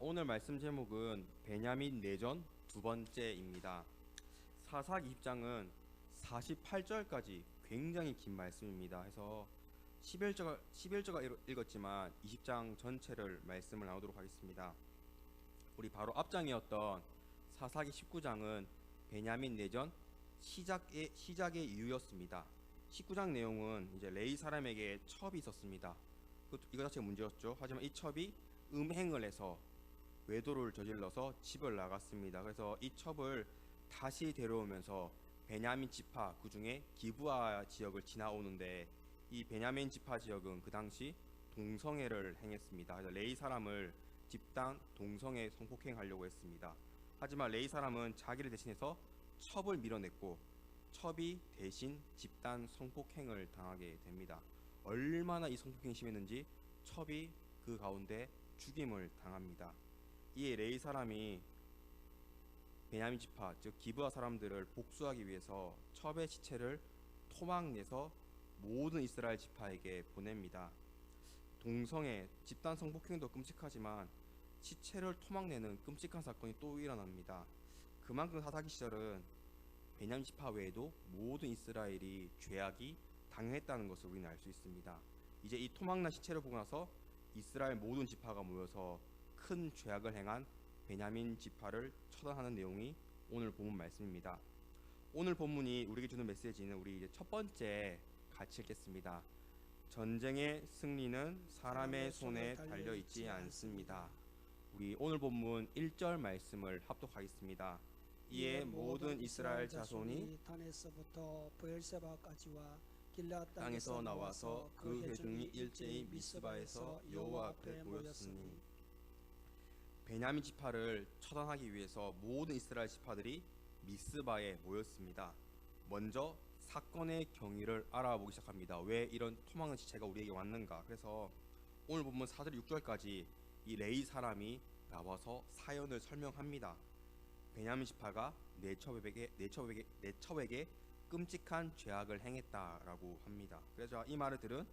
오늘 말씀 제목은 베냐민 내전 두 번째입니다. 사사기 20장은 48절까지 굉장히 긴 말씀입니다. 해서 11절가 읽었지만 20장 전체를 말씀을 나누도록 하겠습니다. 우리 바로 앞장이었던 사사기 19장은 베냐민 내전 시작의 이유였습니다. 19장 내용은 이제 레위 사람에게 첩이 있었습니다. 이거 자체가 문제였죠. 하지만 이 첩이 음행을 해서 외도를 저질러서 집을 나갔습니다. 그래서 이 첩을 다시 데려오면서 베냐민 지파 그 중에 기브아 지역을 지나오는데 이 베냐민 지파 지역은 그 당시 동성애를 행했습니다. 그래서 레위 사람을 집단 동성애 성폭행하려고 했습니다. 하지만 레위 사람은 자기를 대신해서 첩을 밀어냈고 첩이 대신 집단 성폭행을 당하게 됩니다. 얼마나 이 성폭행이 심했는지 첩이 그 가운데 죽임을 당합니다. 이에 레위 사람이 베냐민 지파 즉 기브아 사람들을 복수하기 위해서 첩의 시체를 토막내서 모든 이스라엘 지파에게 보냅니다. 동성애, 집단 성폭행도 끔찍하지만 시체를 토막내는 끔찍한 사건이 또 일어납니다. 그만큼 사사기 시절은 베냐민 지파 외에도 모든 이스라엘이 죄악이 당했다는 것을 우리는 알 수 있습니다. 이제 이 토막난 시체를 보고 나서 이스라엘 모든 지파가 모여서 큰 죄악을 행한 베냐민 지파를 처단하는 내용이 오늘 본문 말씀입니다. 오늘 본문이 우리에게 주는 메시지는 우리 이제 첫 번째 같이 읽겠습니다. 전쟁의 승리는 사람의 손에 달려 있지 않습니다. 우리 오늘 본문 1절 말씀을 합독하겠습니다. 이에 모든 이스라엘 자손이 단에서부터 브엘세바까지와 길앗 땅에서 나와서 그 회중이 일제히 미스바에서 여호와 앞에 모였으니. 베냐민 지파를 처단하기 위해서 모든 이스라엘 지파들이 미스바에 모였습니다. 먼저 사건의 경위를 알아보기 시작합니다. 왜 이런 토막난 지체가 우리에게 왔는가? 그래서 오늘 본문 4절 6절까지 이 레위 사람이 나와서 사연을 설명합니다. 베냐민 지파가 내 첩에게 끔찍한 죄악을 행했다라고 합니다. 그래서 이 말을 들은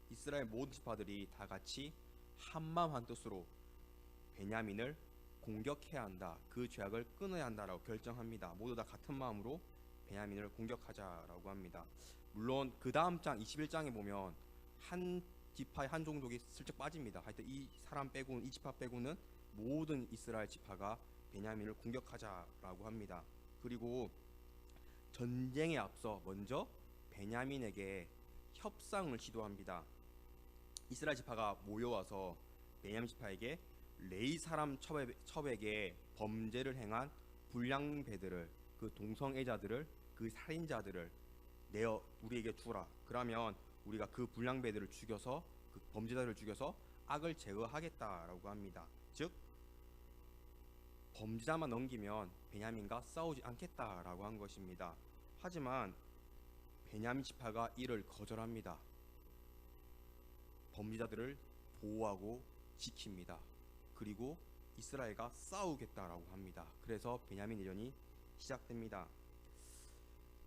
이스라엘 모든 지파들이 다 같이 한마음 한뜻으로 베냐민을 공격해야 한다. 그 죄악을 끊어야 한다라고 결정합니다. 모두 다 같은 마음으로 베냐민을 공격하자라고 합니다. 물론 그 다음 장 21장에 보면 한 지파의 한 종족이 슬쩍 빠집니다. 하여튼 이 사람 빼고는 이 지파 빼고는 모든 이스라엘 지파가 베냐민을 공격하자라고 합니다. 그리고 전쟁에 앞서 먼저 베냐민에게 협상을 시도합니다. 이스라엘 지파가 모여와서 베냐민 지파에게 레위 사람 첩에게 범죄를 행한 불량배들을 그 동성애자들을 그 살인자들을 내어 우리에게 주라. 그러면 우리가 그 불량배들을 죽여서 그 범죄자들을 죽여서 악을 제거하겠다라고 합니다. 즉 범죄자만 넘기면 베냐민과 싸우지 않겠다라고 한 것입니다. 하지만 베냐민 지파가 이를 거절합니다. 범죄자들을 보호하고 지킵니다. 그리고 이스라엘과 싸우겠다라고 합니다. 그래서 베냐민 내전이 시작됩니다.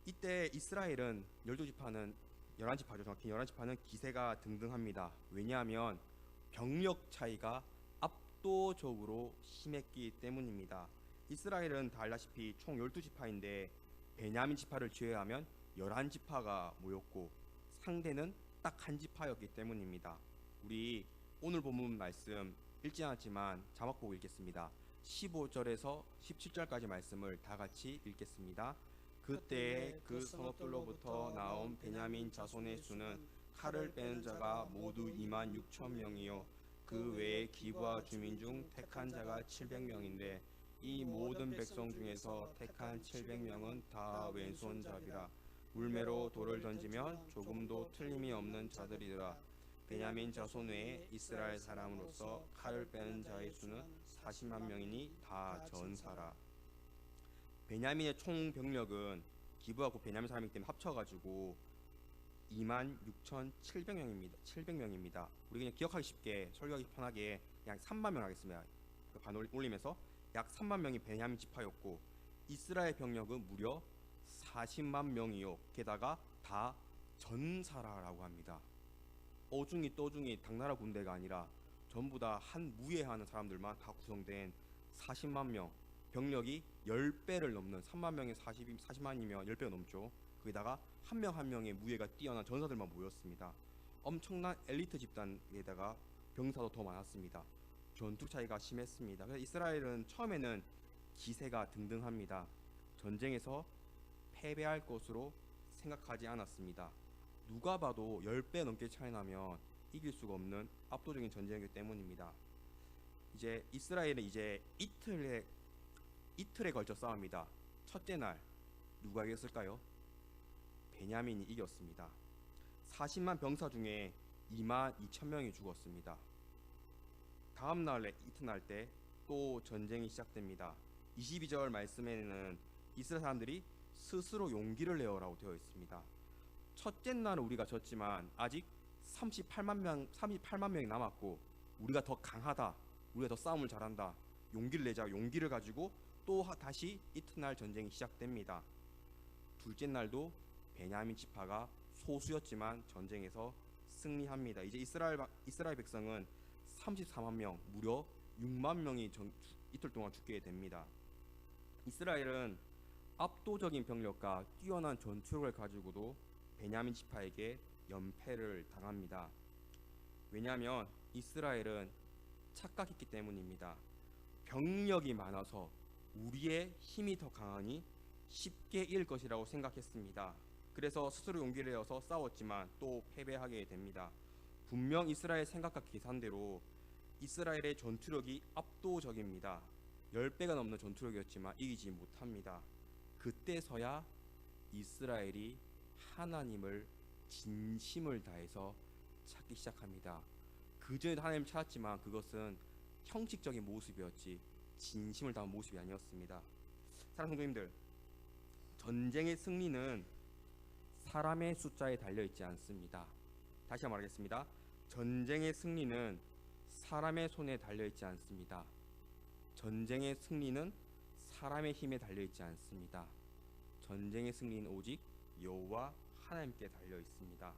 이때 이스라엘은 12지파는 11지파죠. 정확히 11지파는 기세가 등등합니다. 왜냐하면 병력 차이가 압도적으로 심했기 때문입니다. 이스라엘은 다 알다시피 총 12지파인데 베냐민 지파를 제외하면 11지파가 모였고 상대는 딱 한 지파였기 때문입니다. 우리 오늘 본문 말씀 읽지 않았지만 자막 보고 읽겠습니다. 15절에서 17절까지 말씀을 다 같이 읽겠습니다. 그때에 그 성읍들로부터 나온 베냐민 자손의 수는 칼을 빼는 자가 모두 26,000명이요 그 외에 기브아 주민 중 택한 자가 700명인데 이 모든 백성 중에서 택한 700명은 다 왼손잡이라. 물매로 돌을 던지면 조금도 틀림이 없는 자들이더라. 베냐민 자손 외에 이스라엘 사람으로서 칼을 빼는 자의 수는 40만 명이니 다 전사라. 베냐민의 총 병력은 기브하고 베냐민 사람이기 때문에 합쳐가지고 26,700명입니다. 700명입니다. 우리 그냥 기억하기 쉽게 설교하기 편하게 약 3만 명 하겠습니다. 반 올리면서 약 3만 명이 베냐민 지파였고 이스라엘 병력은 무려 40만 명이요. 게다가 다 전사라라고 합니다. 어중이 떠중이 당나라 군대가 아니라 전부 다 한 무예하는 사람들만 다 구성된 40만 명, 병력이 10배를 넘는 3만 명에 40만이면 10배가 넘죠. 거기다가 한 명 한 명의 무예가 뛰어난 전사들만 모였습니다. 엄청난 엘리트 집단에다가 병사도 더 많았습니다. 전투 차이가 심했습니다. 그래서 이스라엘은 처음에는 기세가 등등합니다. 전쟁에서 패배할 것으로 생각하지 않았습니다. 누가 봐도 10배 넘게 차이 나면 이길 수가 없는 압도적인 전쟁이기 때문입니다. 이제 이스라엘은 이제 이틀에 걸쳐 싸웁니다. 첫째 날 누가 이겼을까요? 베냐민이 이겼습니다. 40만 병사 중에 2만 2천 명이 죽었습니다. 다음 날에 이튿날 때 또 전쟁이 시작됩니다. 22절 말씀에는 이스라엘 사람들이 스스로 용기를 내어라고 되어 있습니다. 첫째 날은 우리가 졌지만 아직 38만 명이 남았고 우리가 더 강하다, 우리가 더 싸움을 잘한다, 용기를 내자, 용기를 가지고 또 다시 이튿날 전쟁이 시작됩니다. 둘째 날도 베냐민 지파가 소수였지만 전쟁에서 승리합니다. 이제 이스라엘 백성은 34만 명, 무려 6만 명이 이틀 동안 죽게 됩니다. 이스라엘은 압도적인 병력과 뛰어난 전투력을 가지고도 베냐민 지파에게 연패를 당합니다. 왜냐하면 이스라엘은 착각했기 때문입니다. 병력이 많아서 우리의 힘이 더 강하니 쉽게 이길 것이라고 생각했습니다. 그래서 스스로 용기를 내어서 싸웠지만 또 패배하게 됩니다. 분명 이스라엘 생각과 계산대로 이스라엘의 전투력이 압도적입니다. 10배가 넘는 전투력이었지만 이기지 못합니다. 그때서야 이스라엘이 하나님을 진심을 다해서 찾기 시작합니다. 그전에도 하나님을 찾았지만 그것은 형식적인 모습이었지 진심을 다한 모습이 아니었습니다. 사랑하는 성도님들, 전쟁의 승리는 사람의 숫자에 달려있지 않습니다. 다시 한번 말하겠습니다. 전쟁의 승리는 사람의 손에 달려있지 않습니다. 전쟁의 승리는 사람의 힘에 달려있지 않습니다. 전쟁의 승리는 오직 여호와 하나님께 달려있습니다.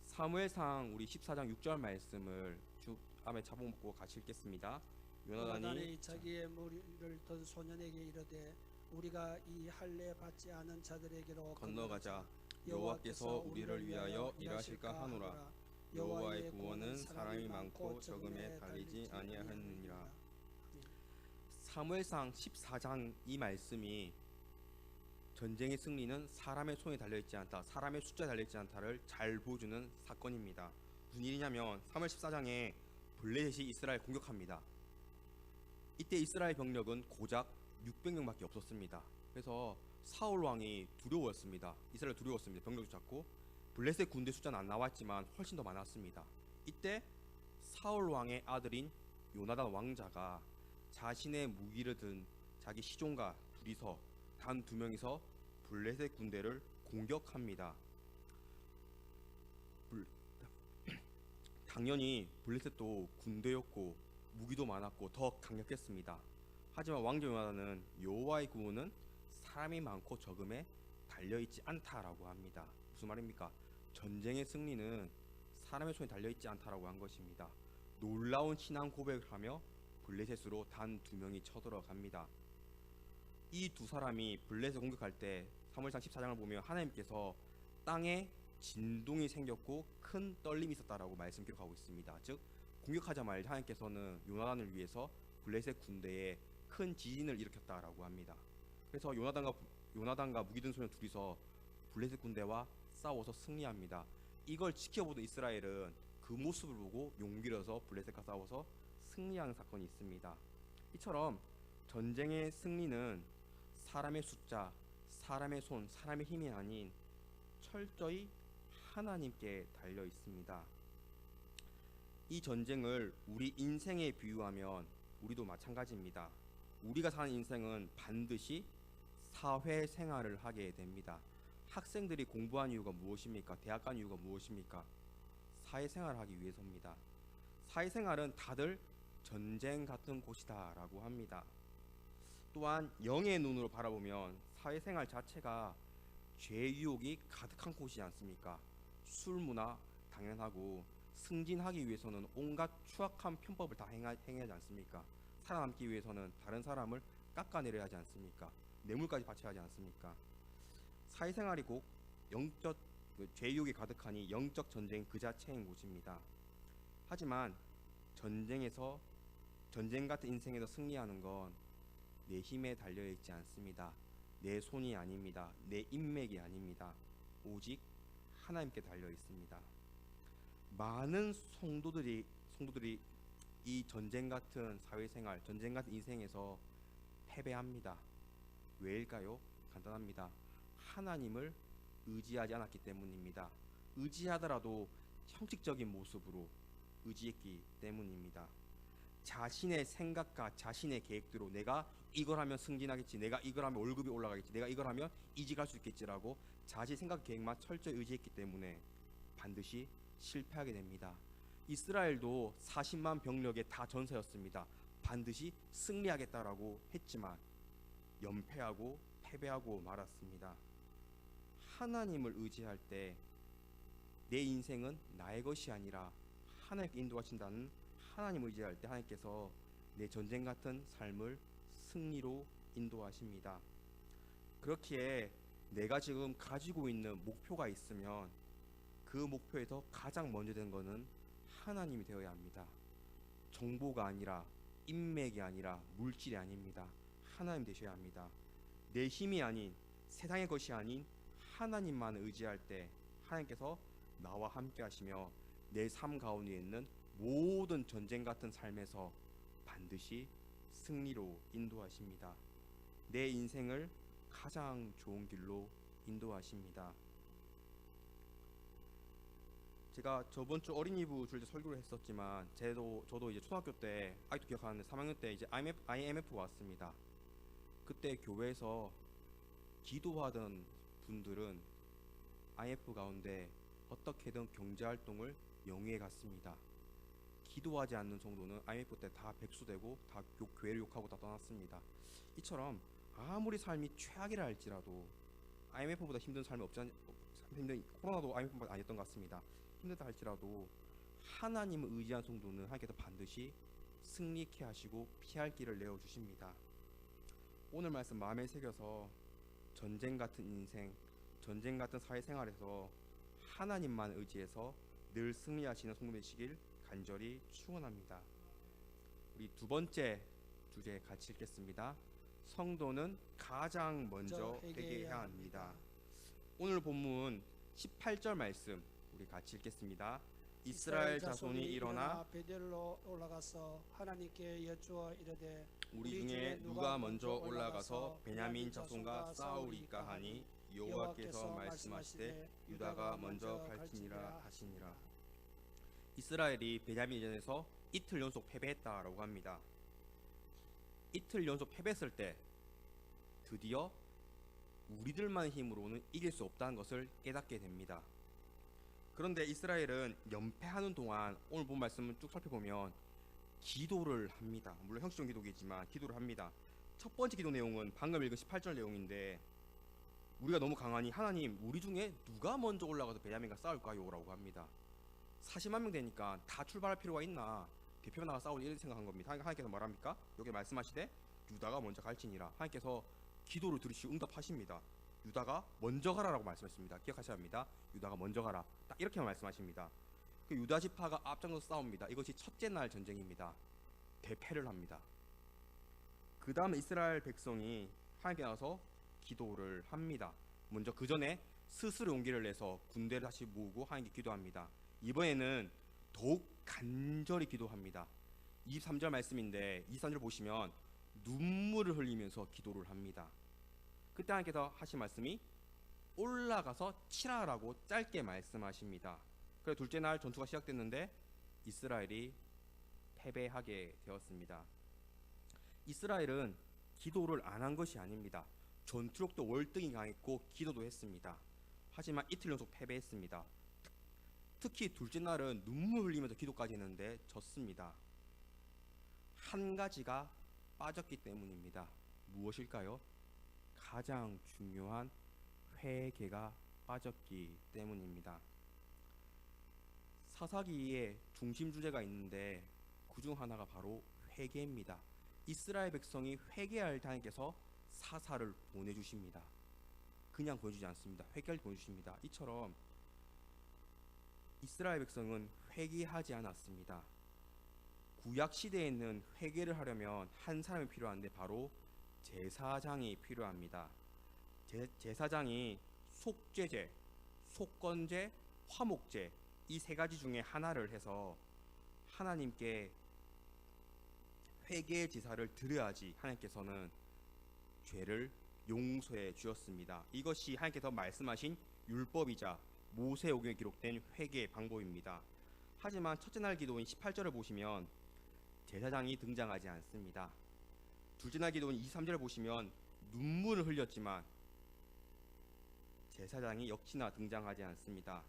사무엘상 우리 14장 6절 말씀을 쭉 앞에 잡아먹고 같이 읽겠습니다. 요나단이 자기의 머리를 든 소년에게 이르되 우리가 이 할례 받지 않은 자들에게로 건너가자. 여호와께서 우리를 위하여 일하실까 하노라. 여호와의 구원은 사람이 많고 적음에 달리지 아니하느니라. 사무엘상 14장 이 말씀이 전쟁의 승리는 사람의 손에 달려있지 않다, 사람의 숫자에 달려있지 않다를 잘 보여주는 사건입니다. 무슨 일이냐면 사무엘 14장에 블레셋이 이스라엘 공격합니다. 이때 이스라엘 병력은 고작 600명밖에 없었습니다. 그래서 사울 왕이 두려웠습니다. 이스라엘 두려웠습니다. 병력도 작고 블레셋 군대 숫자는 안 나왔지만 훨씬 더 많았습니다. 이때 사울 왕의 아들인 요나단 왕자가 자신의 무기를 든 자기 시종과 둘이서 단 2명이서 블레셋 군대를 공격합니다. 당연히 블레셋도 군대였고 무기도 많았고 더 강력했습니다. 하지만 왕자 요나단은 여호와의 구원은 사람이 많고 적음에 달려있지 않다라고 합니다. 무슨 말입니까? 전쟁의 승리는 사람의 손에 달려있지 않다라고 한 것입니다. 놀라운 신앙 고백을 하며 블레셋으로 단 2명이 쳐들어갑니다. 이 두 사람이 블레셋 공격할 때 사무엘상 14장을 보면 하나님께서 땅에 진동이 생겼고 큰 떨림이 있었다라고 말씀 기록하고 있습니다. 즉 공격하자마자 하나님께서는 요나단을 위해서 블레셋 군대에 큰 지진을 일으켰다라고 합니다. 그래서 요나단과 무기 든 소년 둘이서 블레셋 군대와 싸워서 승리합니다. 이걸 지켜보던 이스라엘은 그 모습을 보고 용기를 내서 블레셋과 싸워서 승리하는 사건이 있습니다. 이처럼 전쟁의 승리는 사람의 숫자, 사람의 손, 사람의 힘이 아닌 철저히 하나님께 달려 있습니다. 이 전쟁을 우리 인생에 비유하면 우리도 마찬가지입니다. 우리가 사는 인생은 반드시 사회생활을 하게 됩니다. 학생들이 공부한 이유가 무엇입니까? 대학 간 이유가 무엇입니까? 사회생활을 하기 위해서입니다. 사회생활은 다들 전쟁 같은 곳이다 라고 합니다. 또한 영의 눈으로 바라보면 사회생활 자체가 죄 유혹이 가득한 곳이지 않습니까? 술 문화 당연하고 승진하기 위해서는 온갖 추악한 편법을 다 행하지 않습니까? 살아남기 위해서는 다른 사람을 깎아내려야 하지 않습니까? 뇌물까지 바쳐야 하지 않습니까? 사회생활이 곧 영적 죄욕이 가득하니 영적 전쟁 그 자체인 곳입니다. 하지만 전쟁 같은 인생에서 승리하는 건 내 힘에 달려 있지 않습니다. 내 손이 아닙니다. 내 인맥이 아닙니다. 오직 하나님께 달려 있습니다. 많은 성도들이 이 전쟁 같은 사회생활, 전쟁 같은 인생에서 패배합니다. 왜일까요? 간단합니다. 하나님을 의지하지 않았기 때문입니다. 의지하더라도 형식적인 모습으로 의지했기 때문입니다. 자신의 생각과 자신의 계획대로 내가 이걸 하면 승진하겠지, 내가 이걸 하면 월급이 올라가겠지, 내가 이걸 하면 이직할 수 있겠지라고 자기 생각 계획만 철저히 의지했기 때문에 반드시 실패하게 됩니다. 이스라엘도 40만 병력의 다 전사였습니다. 반드시 승리하겠다라고 했지만 연패하고 패배하고 말았습니다. 하나님을 의지할 때 내 인생은 나의 것이 아니라 하나님께 인도하신다는 하나님을 의지할 때 하나님께서 내 전쟁 같은 삶을 승리로 인도하십니다. 그렇기에 내가 지금 가지고 있는 목표가 있으면 그 목표에서 가장 먼저 된 것은 하나님이 되어야 합니다. 정보가 아니라 인맥이 아니라 물질이 아닙니다. 하나님 되셔야 합니다. 내 힘이 아닌 세상의 것이 아닌 하나님만 의지할 때 하나님께서 나와 함께 하시며 내 삶 가운데 있는 모든 전쟁 같은 삶에서 반드시 승리로 인도하십니다. 내 인생을 가장 좋은 길로 인도하십니다. 제가 저번 주 어린이부 줄 때 설교를 했었지만 저도 이제 초등학교 때 아직도 기억하는데 3학년 때 이제 IMF가 왔습니다. 그때 교회에서 기도하던 분들은 IMF 가운데 어떻게든 경제활동을 영위해 갔습니다. 기도하지 않는 성도는 IMF 때 다 백수되고 다 교회를 욕하고 다 떠났습니다. 이처럼 아무리 삶이 최악이라 할지라도 IMF보다 힘든 삶이 코로나도 IMF보다 아니었던 것 같습니다. 힘들다 할지라도 하나님을 의지한 성도는 하나님께서 반드시 승리케 하시고 피할 길을 내어주십니다. 오늘 말씀 마음에 새겨서 전쟁 같은 인생, 전쟁 같은 사회생활에서 하나님만 의지해서 늘 승리하시는 성도 되시길 간절히 축원합니다. 우리 두 번째 주제 같이 읽겠습니다. 성도는 가장 먼저 회개해야 합니다. 오늘 본문 18절 말씀 우리 같이 읽겠습니다. 이스라엘 자손이 일어나 베델로 올라가서 하나님께 여쭈어 이르되 우리 중에 누가 먼저 올라가서 베냐민 자손과 싸우리까 하니 여호와께서 말씀하시되 유다가 먼저 갈지니라 하시니라. 이스라엘이 베냐민전에서 이틀 연속 패배했다라고 합니다. 이틀 연속 패배했을 때 드디어 우리들만의 힘으로는 이길 수 없다는 것을 깨닫게 됩니다. 그런데 이스라엘은 연패하는 동안 오늘 본 말씀을 쭉 살펴보면 기도를 합니다. 물론 형식적인 기도이지만 기도를 합니다. 첫 번째 기도 내용은 방금 읽은 18절 내용인데 우리가 너무 강하니 하나님 우리 중에 누가 먼저 올라가서 베냐민과 싸울까요? 라고 합니다. 40만 명 되니까 다 출발할 필요가 있나, 대표가 나가 싸우리 이렇게 생각한 겁니다. 하나님께서 말합니까? 여기 말씀하시되 유다가 먼저 갈지니라. 하나님께서 기도를 들으시고 응답하십니다. 유다가 먼저 가라라고 말씀했습니다. 기억하셔야 합니다. 유다가 먼저 가라. 딱 이렇게만 말씀하십니다. 그 유다 지파가 앞장서서 싸웁니다. 이것이 첫째 날 전쟁입니다. 대패를 합니다. 그 다음 이스라엘 백성이 하나님께 나가서 기도를 합니다. 먼저 그 전에 스스로 용기를 내서 군대를 다시 모으고 하나님께 기도합니다. 이번에는 더욱 간절히 기도합니다. 23절 말씀인데 23절 보시면 눈물을 흘리면서 기도를 합니다. 그때 하나님께서 하신 말씀이 올라가서 치라라고 짧게 말씀하십니다. 그래서 둘째 날 전투가 시작됐는데 이스라엘이 패배하게 되었습니다. 이스라엘은 기도를 안 한 것이 아닙니다. 전투력도 월등히 강했고 기도도 했습니다. 하지만 이틀 연속 패배했습니다. 특히 둘째 날은 눈물 흘리면서 기도까지 했는데 졌습니다. 한 가지가 빠졌기 때문입니다. 무엇일까요? 가장 중요한 회개가 빠졌기 때문입니다. 사사기의 중심 주제가 있는데 그 중 하나가 바로 회개입니다. 이스라엘 백성이 회개할 때 하나님께서 사사를 보내주십니다. 그냥 보내주지 않습니다. 회개를 보내주십니다. 이처럼 이스라엘 백성은 회개하지 않았습니다. 구약 시대에는 회개를 하려면 한 사람이 필요한데 바로 제사장이 필요합니다. 제사장이 속죄제, 속건제, 화목제 이 세 가지 중에 하나를 해서 하나님께 회개의 제사를 드려야지 하나님께서는 죄를 용서해 주었습니다. 이것이 하나님께서 말씀하신 율법이자 모세오경에 기록된 회개의 방법입니다. 하지만 첫째 날 기도인 18절을 보시면 제사장이 등장하지 않습니다. 둘째 날 기도인 23절을 보시면 눈물을 흘렸지만 제사장이 역시나 등장하지 않습니다.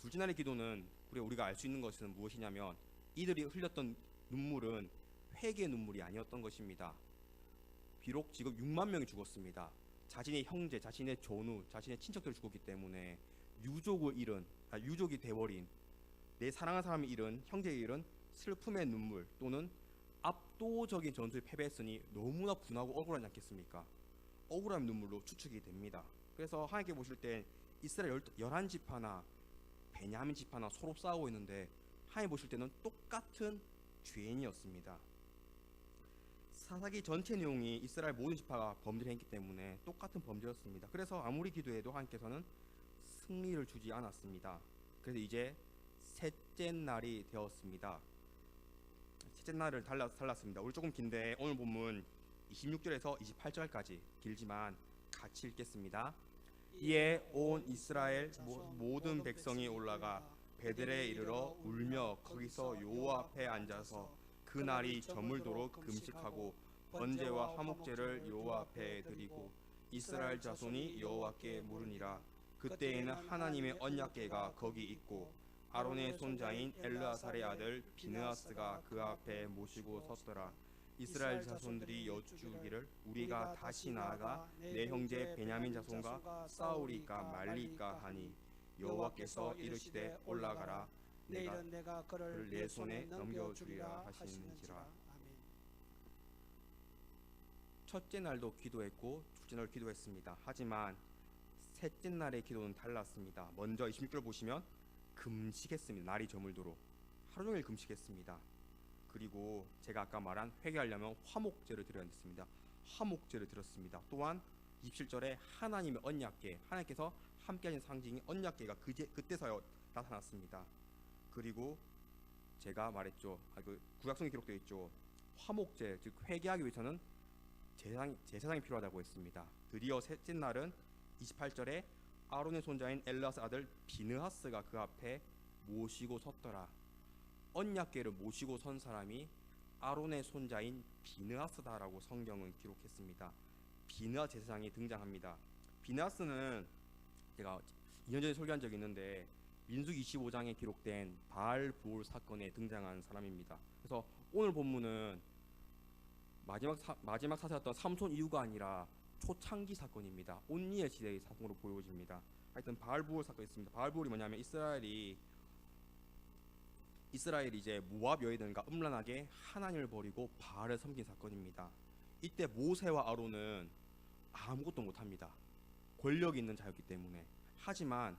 둘째 날의 기도는 우리가 알 수 있는 것은 무엇이냐면 이들이 흘렸던 눈물은 회개의 눈물이 아니었던 것입니다. 비록 지금 6만 명이 죽었습니다. 자신의 형제, 자신의 전우, 자신의 친척들이 죽었기 때문에 유족이 돼버린 내 사랑하는 사람이 잃은 형제의 잃은 슬픔의 눈물 또는 압도적인 전투에 패배했으니 너무나 분하고 억울하지 않겠습니까? 억울한 눈물로 추측이 됩니다. 그래서 하나님께 보실 때 이스라엘 11지파나 베냐민 지파나 서로 싸우고 있는데 하나님 보실 때는 똑같은 죄인이었습니다. 사사기 전체 내용이 이스라엘 모든 지파가 범죄를 했기 때문에 똑같은 범죄였습니다. 그래서 아무리 기도해도 하나님께서는 승리를 주지 않았습니다. 그래서 이제 셋째 날이 되었습니다. 셋째 날을 달랐습니다. 오늘 조금 긴데 오늘 본문 26절에서 28절까지 길지만 같이 읽겠습니다. 이에 온 이스라엘 모든 백성이 올라가 베델에 이르러 울며 거기서 여호와 앞에 앉아서 그 날이 저물도록 금식하고 번제와 화목제를 여호와 앞에 드리고 이스라엘 자손이 여호와께 물으니라. 그때에는 하나님의 언약궤가 거기 있고 아론의 손자인 엘르아살의 아들 비느하스가 그 앞에 모시고 섰더라. 이스라엘 자손들이 여쭈기를 우리가 다시 나아가 내 형제 베냐민 자손과 싸우리까 말리까 하니 여호와께서 이르시되 올라가라. 내가 그를 내 손에 넘겨주리라 하시는지라. 아멘. 첫째 날도 기도했고 둘째 날 기도했습니다. 하지만 셋째 날의 기도는 달랐습니다. 먼저 26절 보시면 금식했습니다. 날이 저물도록 하루 종일 금식했습니다. 그리고 제가 아까 말한 회개하려면 화목제를 드려야 했습니다. 화목제를 드렸습니다. 또한 27절에 하나님의 언약궤, 하나님께서 함께하신 상징인 언약궤가 그때서야 나타났습니다. 그리고 제가 말했죠. 구약성에 기록되어 있죠. 화목제, 즉 회개하기 위해서는 제사장이 필요하다고 했습니다. 드디어 셋째 날은 28절에 아론의 손자인 엘르아스 아들 비느하스가 그 앞에 모시고 섰더라. 언약궤를 모시고 선 사람이 아론의 손자인 비느하스다라고 성경은 기록했습니다. 비느하스 제사장이 등장합니다. 비느하스는 제가 2년 전에 설교한 적이 있는데 민수기 25장에 기록된 바알부올 사건에 등장한 사람입니다. 그래서 오늘 본문은 마지막 사사였던 삼손 이후가 아니라 초창기 사건입니다. 온니엘 시대의 사건으로 보여집니다. 하여튼 바알부올 사건이 있습니다. 바알부올이 뭐냐면 이스라엘이 이제 모압 여인들과 음란하게 하나님을 버리고 바알을 섬긴 사건입니다. 이때 모세와 아론은 아무것도 못합니다. 권력이 있는 자였기 때문에. 하지만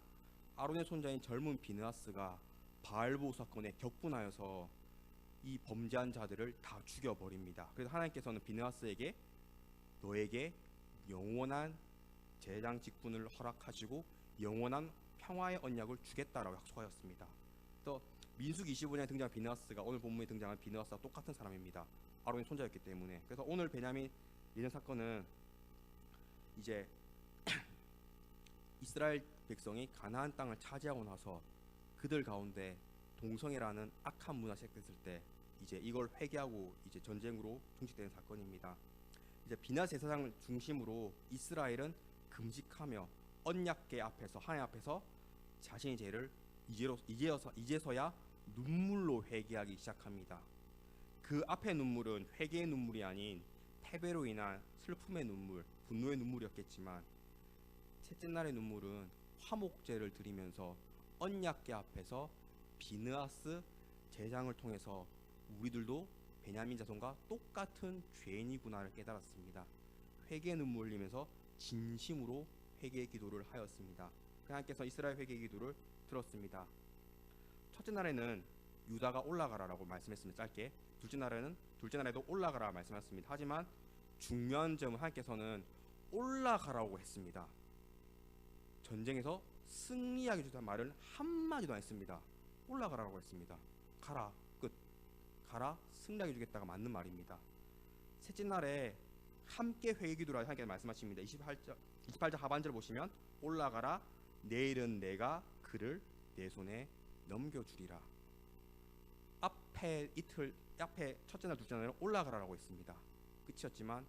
아론의 손자인 젊은 비느하스가 바알부올 사건에 격분하여서 이 범죄한 자들을 다 죽여버립니다. 그래서 하나님께서는 비느하스에게 너에게 영원한 제사장 직분을 허락하시고 영원한 평화의 언약을 주겠다라고 약속하였습니다. 그래서 민수기 25장에 등장한 비느하스가 오늘 본문에 등장한 비느하스와 똑같은 사람입니다. 아론의 손자였기 때문에. 그래서 오늘 베냐민 리는 사건은 이제 이스라엘 백성이 가나안 땅을 차지하고 나서 그들 가운데 동성애라는 악한 문화 시작됐을 때 이제 이걸 회개하고 이제 전쟁으로 중식되는 사건입니다. 이제 비느하스 제사장을 중심으로 이스라엘은 금식하며 언약궤 앞에서 하나님 앞에서 자신의 죄를 이제서야 눈물로 회개하기 시작합니다. 그 앞의 눈물은 회개의 눈물이 아닌 패배로 인한 슬픔의 눈물, 분노의 눈물이었겠지만 셋째 날의 눈물은 화목제를 드리면서 언약궤 앞에서 비느하스 제사장을 통해서 우리들도 베냐민 자손과 똑같은 죄인이구나를 깨달았습니다. 회개 눈물 흘리면서 진심으로 회개 기도를 하였습니다. 하나님께서 이스라엘 회개 기도를 들었습니다. 첫째 날에는 유다가 올라가라라고 말씀했습니다. 짧게. 둘째 날에도 올라가라 말씀하셨습니다. 하지만 중요한 점은 하나님께서는 올라가라고 했습니다. 전쟁에서 승리하게 주다는 말을 한마디도 안 했습니다. 올라가라고 했습니다. 가라, 끝. 가라, 승리하게 주겠다가 맞는 말입니다. 셋째 날에 함께 회개 기도를 하나님께서 말씀하십니다. 28절 하반절 보시면 올라가라, 내일은 내가 그를 내 손에 넘겨주리라. 앞에 첫째 날 둘째 날은 올라가라라고 했습니다. 끝이었지만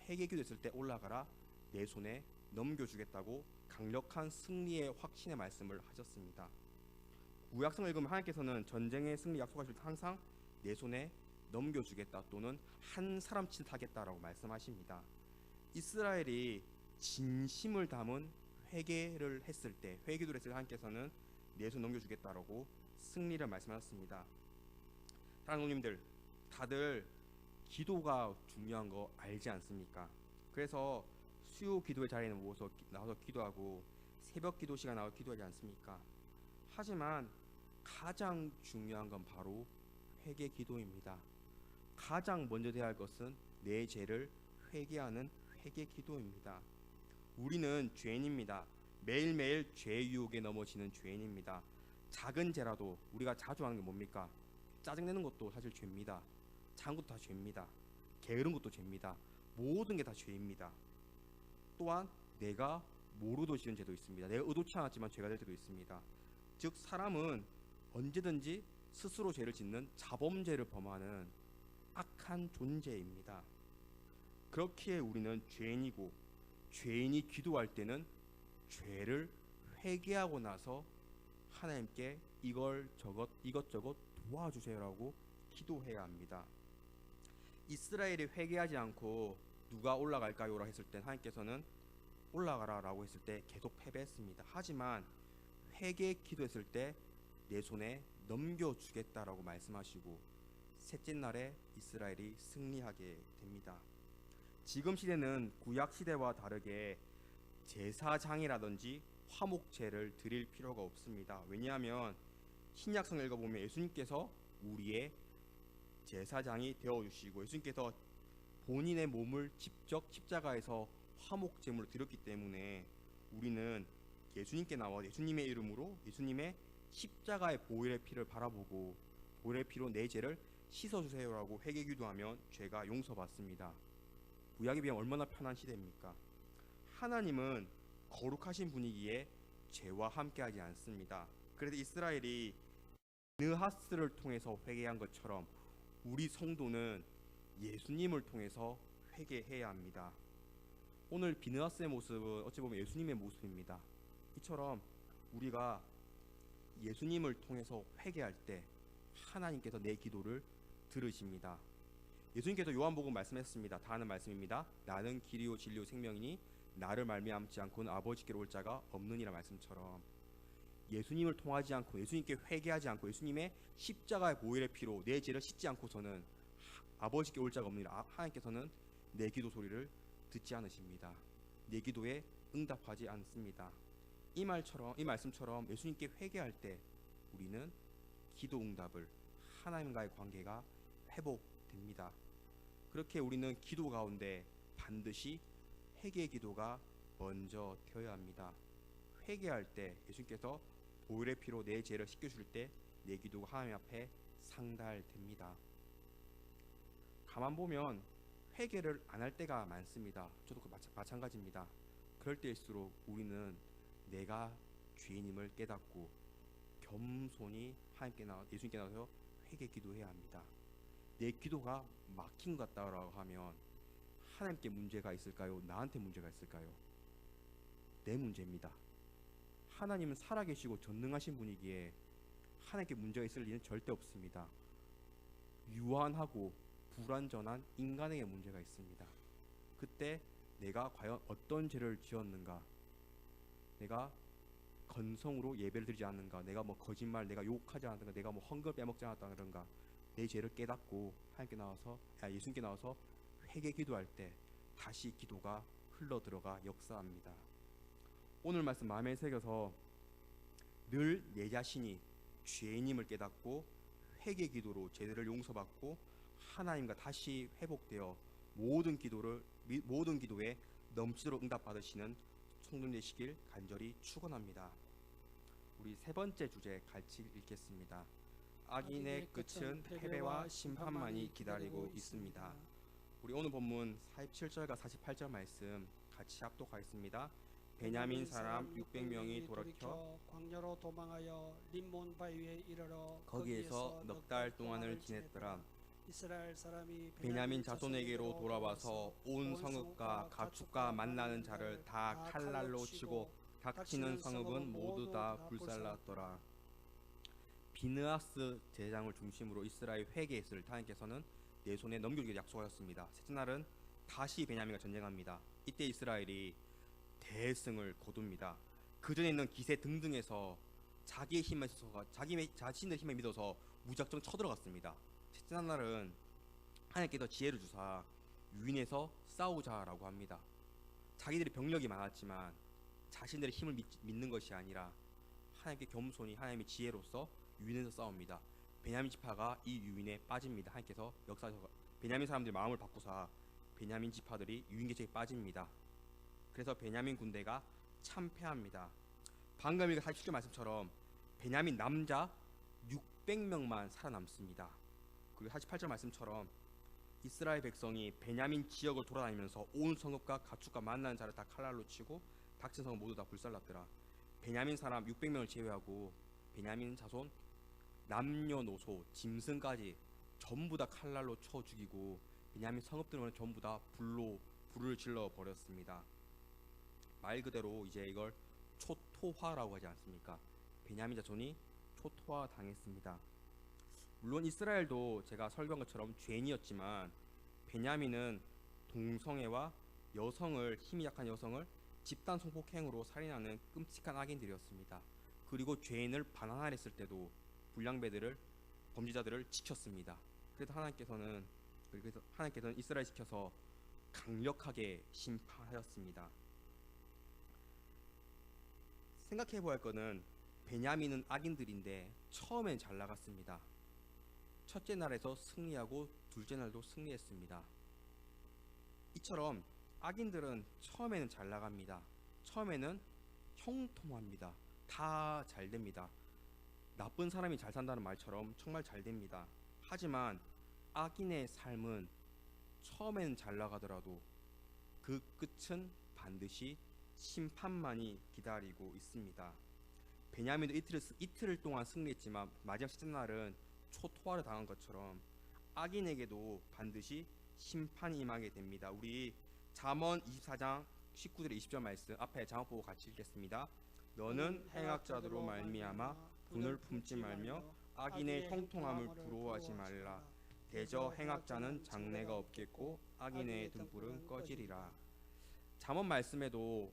회개 기도했을 때 올라가라, 내 손에 넘겨주겠다고 강력한 승리의 확신의 말씀을 하셨습니다. 구약성을 읽으면 하나님께서는 전쟁의 승리 약속하실 때 항상 내 손에 넘겨주겠다 또는 한 사람씩 하겠다라고 말씀하십니다. 이스라엘이 진심을 담은 회개를 했을 때, 회개를 했을 때 하나님께서는 내 손 넘겨주겠다라고 승리를 말씀하셨습니다. 사랑하는 님들, 다들 기도가 중요한 거 알지 않습니까? 그래서 수요 기도의 자리에 나와서 기도하고 새벽 기도 시간 나와서 기도하지 않습니까? 하지만 가장 중요한 건 바로 회개 기도입니다. 가장 먼저 돼야 할 것은 내 죄를 회개하는 회개 기도입니다. 우리는 죄인입니다. 매일매일 죄 유혹에 넘어지는 죄인입니다. 작은 죄라도 우리가 자주 하는 게 뭡니까? 짜증내는 것도 사실 죄입니다. 작은 것도 다 죄입니다. 게으른 것도 죄입니다. 모든 게 다 죄입니다. 또한 내가 모르도 지은 죄도 있습니다. 내가 의도치 않았지만 죄가 될 때도 있습니다. 즉 사람은 언제든지 스스로 죄를 짓는 자범죄를 범하는 악한 존재입니다. 그렇기에 우리는 죄인이고, 죄인이 기도할 때는 죄를 회개하고 나서 하나님께 이것저것 도와주세요라고 기도해야 합니다. 이스라엘이 회개하지 않고 누가 올라갈까요? 라고 했을 때 하나님께서는 올라가라 라고 했을 때 계속 패배했습니다. 하지만 회개 기도했을 때 내 손에 넘겨주겠다라고 말씀하시고 셋째 날에 이스라엘이 승리하게 됩니다. 지금 시대는 구약 시대와 다르게 제사장이라든지 화목제를 드릴 필요가 없습니다. 왜냐하면 신약성을 읽어보면 예수님께서 우리의 제사장이 되어주시고 예수님께서 본인의 몸을 직접 십자가에서 화목제물로 드렸기 때문에 우리는 예수님께 나와 예수님의 이름으로 예수님의 십자가의 보혈의 피를 바라보고 보혈의 피로 내 죄를 씻어주세요라고 회개 기도하면 죄가 용서받습니다. 구약에 비하면 얼마나 편한 시대입니까? 하나님은 거룩하신 분이기에 죄와 함께하지 않습니다. 그래서 이스라엘이 느하스를 통해서 회개한 것처럼 우리 성도는 예수님을 통해서 회개해야 합니다. 오늘 비느하스의 모습은 어찌 보면 예수님의 모습입니다. 이처럼 우리가 예수님을 통해서 회개할 때 하나님께서 내 기도를 들으십니다. 예수님께서 요한복음 말씀했습니다. 다 아는 말씀입니다. 나는 길이요 진리요 생명이니 나를 말미암지 않고는 아버지께로 올 자가 없느니라 말씀처럼 예수님을 통하지 않고 예수님께 회개하지 않고 예수님의 십자가의 보혈의 피로 내 죄를 씻지 않고서는 아버지께 올 자가 없느니라. 하나님께서는 내 기도 소리를 듣지 않으십니다. 내 기도에 응답하지 않습니다. 이 말씀처럼 예수님께 회개할 때 우리는 기도 응답을 하나님과의 관계가 회복됩니다. 그렇게 우리는 기도 가운데 반드시 회개 기도가 먼저 되어야 합니다. 회개할 때 예수님께서 보혈의 피로 내 죄를 씻겨줄 때 내 기도가 하나님 앞에 상달됩니다. 가만 보면 회개를 안 할 때가 많습니다. 저도 마찬가지입니다. 그럴 때일수록 우리는 내가 죄인임을 깨닫고 겸손히 예수님께 나와서 회개 기도해야 합니다. 내 기도가 막힌 것 같다고 하면 하나님께 문제가 있을까요? 나한테 문제가 있을까요? 내 문제입니다. 하나님은 살아계시고 전능하신 분이기에 하나님께 문제가 있을 리는 절대 없습니다. 유한하고 불완전한 인간에게 문제가 있습니다. 그때 내가 과연 어떤 죄를 지었는가, 내가 건성으로 예배를 드리지 않는가, 내가 뭐 거짓말, 내가 욕하지 않는가, 내가 뭐 헌금 빼먹지 않았다든가, 내 죄를 깨닫고 하나님께 나와서, 예수님께 나와서 회개 기도할 때 다시 기도가 흘러 들어가 역사합니다. 오늘 말씀 마음에 새겨서 늘 내 자신이 죄인임을 깨닫고 회개 기도로 죄를 용서받고 하나님과 다시 회복되어 모든 기도에 넘치도록 응답받으시는 성도 되시길 간절히 축원합니다. 우리 세 번째 주제 같이 읽겠습니다. 악인의 끝은 패배와 심판만이 기다리고 있습니다. 우리 오늘 본문 47절과 48절 말씀 같이 합독하겠습니다. 베냐민 사람 600명이 돌이켜 광야로 도망하여 림몬 바위에 이르러 거기에서 넉 달 동안을 지냈더라. 이스라엘 사람이 베냐민 자손에게로 돌아와서 온 성읍과 가축과 만나는 자를 다 칼날로 치고 닥치는 성읍은 모두 다 불살랐더라. 비느하스 제사장을 중심으로 이스라엘 회개했을 하나님께서는 내 손에 넘겨주기를 약속하였습니다. 셋째 날은 다시 베냐민과 전쟁합니다. 이때 이스라엘이 대승을 거둡니다. 그 전에 있는 기세 등등에서 자기의 힘에 있어서 자신의 힘에 믿어서 무작정 쳐들어갔습니다. 셋째 날은 하나님께서 지혜를 주사 유인해서 싸우자라고 합니다. 자기들이 병력이 많았지만 자신들의 힘을 믿는 것이 아니라 하나님께 겸손히 하나님의 지혜로서 유인해서 싸웁니다. 베냐민 지파가 이 유인에 빠집니다. 하나님께서 역사에서 베냐민 사람들의 마음을 바꾸사 베냐민 지파들이 유인 계책에 빠집니다. 그래서 베냐민 군대가 참패합니다. 방금 읽은 47절 말씀처럼 베냐민 남자 600명만 살아남습니다. 그리고 48절 말씀처럼 이스라엘 백성이 베냐민 지역을 돌아다니면서 온 성읍과 가축과 만나는 자를 다 칼날로 치고 닥친 성읍 모두 다 불살랐더라. 베냐민 사람 600명을 제외하고 베냐민 자손 남녀노소 짐승까지 전부 다 칼날로 쳐 죽이고 베냐민 성읍들은 전부 다 불을 질러 버렸습니다. 말 그대로 이제 이걸 초토화라고 하지 않습니까? 베냐민 자손이 초토화 당했습니다. 물론 이스라엘도 제가 설교한 것처럼 죄인이었지만 베냐민은 동성애와 힘이 약한 여성을 집단 성폭행으로 살인하는 끔찍한 악인들이었습니다. 그리고 죄인을 반환했을 때도 범죄자들을 지켰습니다. 그래서 하나님께서는 이스라엘 지켜서 강력하게 심판하였습니다. 생각해봐야 할 것은 베냐민은 악인들인데 처음엔 잘 나갔습니다. 첫째 날에서 승리하고 둘째 날도 승리했습니다. 이처럼 악인들은 처음에는 잘 나갑니다. 처음에는 형통합니다. 다 잘 됩니다. 나쁜 사람이 잘 산다는 말처럼 정말 잘 됩니다. 하지만 악인의 삶은 처음에는 잘 나가더라도 그 끝은 반드시 심판만이 기다리고 있습니다. 베냐민도 이틀 동안 승리했지만 마지막 셋째 날은 초토화를 당한 것처럼 악인에게도 반드시 심판이 임하게 됩니다. 우리 잠언 24장 19절 20절 말씀 앞에 자막 보고 같이 읽겠습니다. 너는 행악자들로 말미암아 분을 품지 말며 악인의 형통함을 부러워하지 말라. 대저 행악자는 장래가 없겠고 악인의 등불은 꺼지리라. 잠언 말씀에도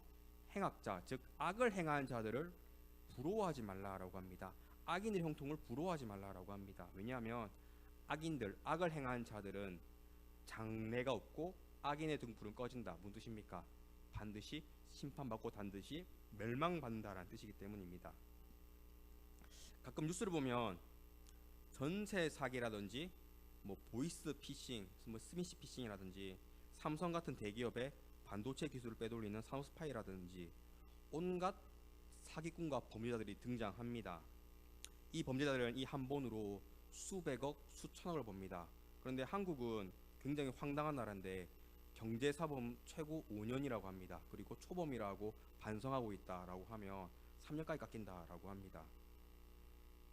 행악자, 즉 악을 행하는 자들을 부러워하지 말라라고 합니다. 악인의 형통을 부러워하지 말라라고 합니다. 왜냐하면 악을 행하는 자들은 장래가 없고 악인의 등불은 꺼진다. 무슨 뜻입니까? 반드시 심판받고 반드시 멸망받는다라는 뜻이기 때문입니다. 가끔 뉴스를 보면 전세 사기라든지 보이스 피싱, 스미시 피싱이라든지 삼성 같은 대기업의 반도체 기술을 빼돌리는 산업 스파이라든지 온갖 사기꾼과 범죄자들이 등장합니다. 이 범죄자들은 이 한 번으로 수백억, 수천억을 법니다. 그런데 한국은 굉장히 황당한 나라인데 경제사범 최고 5년이라고 합니다. 그리고 초범이라고 반성하고 있다라고 하면 3년까지 깎인다라고 합니다.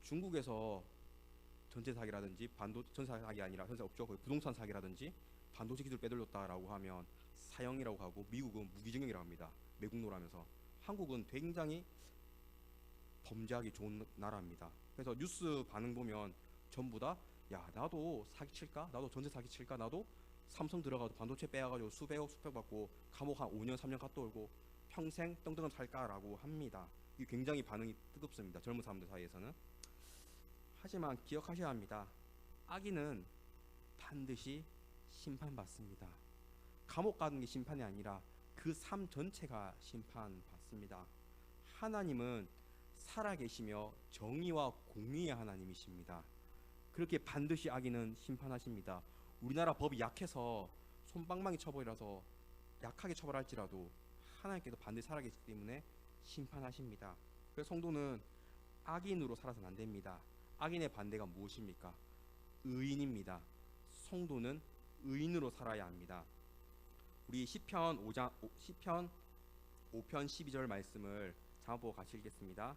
중국에서 전세 사기라든지 전세 사기 아니라 전세 없죠. 부동산 사기라든지 반도체 기술 빼돌렸다라고 하면 사형이라고 하고 미국은 무기징역이라고 합니다. 매국노라면서. 한국은 굉장히 범죄하기 좋은 나라입니다. 그래서 뉴스 반응 보면 전부 다 야 나도 사기칠까? 나도 전세 사기칠까? 나도 삼성 들어가도 반도체 빼가지고 수백억 받고 감옥 한 5년 3년 갔다 오고 평생 떵떵 살까라고 합니다. 이 굉장히 반응이 뜨겁습니다. 젊은 사람들 사이에서는. 하지만 기억하셔야 합니다. 악인은 반드시 심판받습니다. 감옥 가는 게 심판이 아니라 그 삶 전체가 심판받습니다. 하나님은 살아계시며 정의와 공의의 하나님이십니다. 그렇게 반드시 악인은 심판하십니다. 우리나라 법이 약해서 솜방망이 처벌이라서 약하게 처벌할지라도 하나님께서 반드시 살아계시기 때문에 심판하십니다. 그래서 성도는 악인으로 살아서는 안 됩니다. 악인의 반대가 무엇입니까? 의인입니다. 성도는 의인으로 살아야 합니다. 우리 시편 5편 12절 말씀을 잠보 같이 읽겠습니다.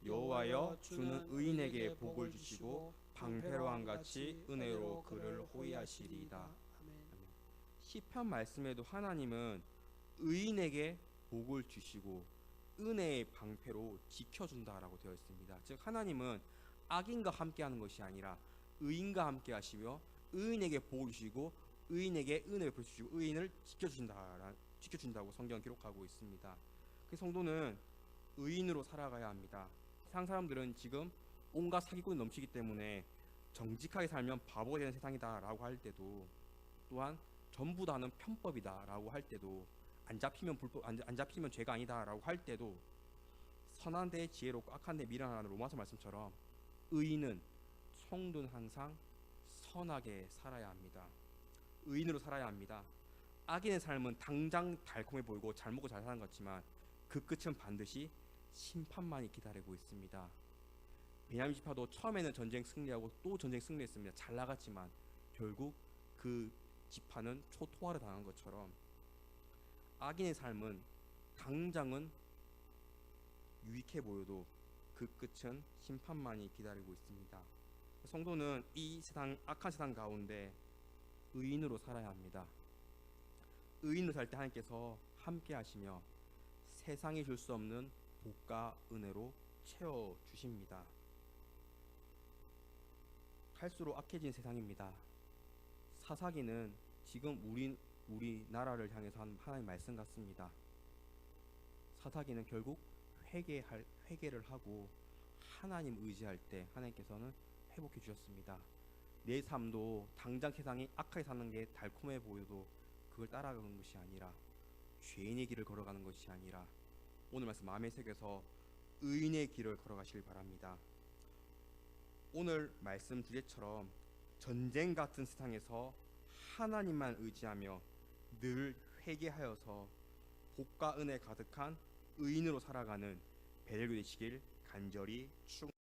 여호와여 주는 의인에게 복을 주시고 방패로한 같이 은혜로 그를 호위하시리이다. 아멘. 시편 말씀에도 하나님은 의인에게 복을 주시고 은혜의 방패로 지켜준다라고 되어 있습니다. 즉 하나님은 악인과 함께하는 것이 아니라 의인과 함께하시며 의인에게 복을 주시고 의인에게 은혜를 베푸시고 의인을 지켜준다고 성경은 기록하고 있습니다. 그 성도는 의인으로 살아가야 합니다. 세상 사람들은 지금 온갖 사기꾼이 넘치기 때문에 정직하게 살면 바보가 되는 세상이다라고 할 때도, 또한 전부 다는 편법이다라고 할 때도, 안 잡히면 죄가 아니다라고 할 때도, 선한 데 지혜롭고 악한 데 미련하는 로마서 말씀처럼 의인은, 성도는 항상 선하게 살아야 합니다. 의인으로 살아야 합니다. 악인의 삶은 당장 달콤해 보이고 잘 먹고 잘 사는 것 같지만 그 끝은 반드시 심판만이 기다리고 있습니다. 베냐민 지파도 처음에는 전쟁 승리하고 또 전쟁 승리했습니다. 잘 나갔지만 결국 그 지파는 초토화를 당한 것처럼 악인의 삶은 당장은 유익해 보여도 그 끝은 심판만이 기다리고 있습니다. 성도는 이 세상, 악한 세상 가운데 의인으로 살아야 합니다. 의인으로 살 때 하나님께서 함께 하시며 세상이 줄 수 없는 복과 은혜로 채워 주십니다. 갈수록 악해진 세상입니다. 사사기는 지금 우리나라를 향해서 한 하나님의 말씀 같습니다. 사사기는 결국 회개를 하고 하나님 의지할 때 하나님께서는 회복해 주셨습니다. 내 삶도 당장 세상이 악하게 사는 게 달콤해 보여도 그걸 따라가는 것이 아니라, 죄인의 길을 걸어가는 것이 아니라 오늘 말씀 마음에 새겨서 의인의 길을 걸어가시길 바랍니다. 오늘 말씀 주제처럼 전쟁 같은 세상에서 하나님만 의지하며 늘 회개하여서 복과 은혜 가득한 의인으로 살아가는 베델교 되시길 간절히 축원합니다.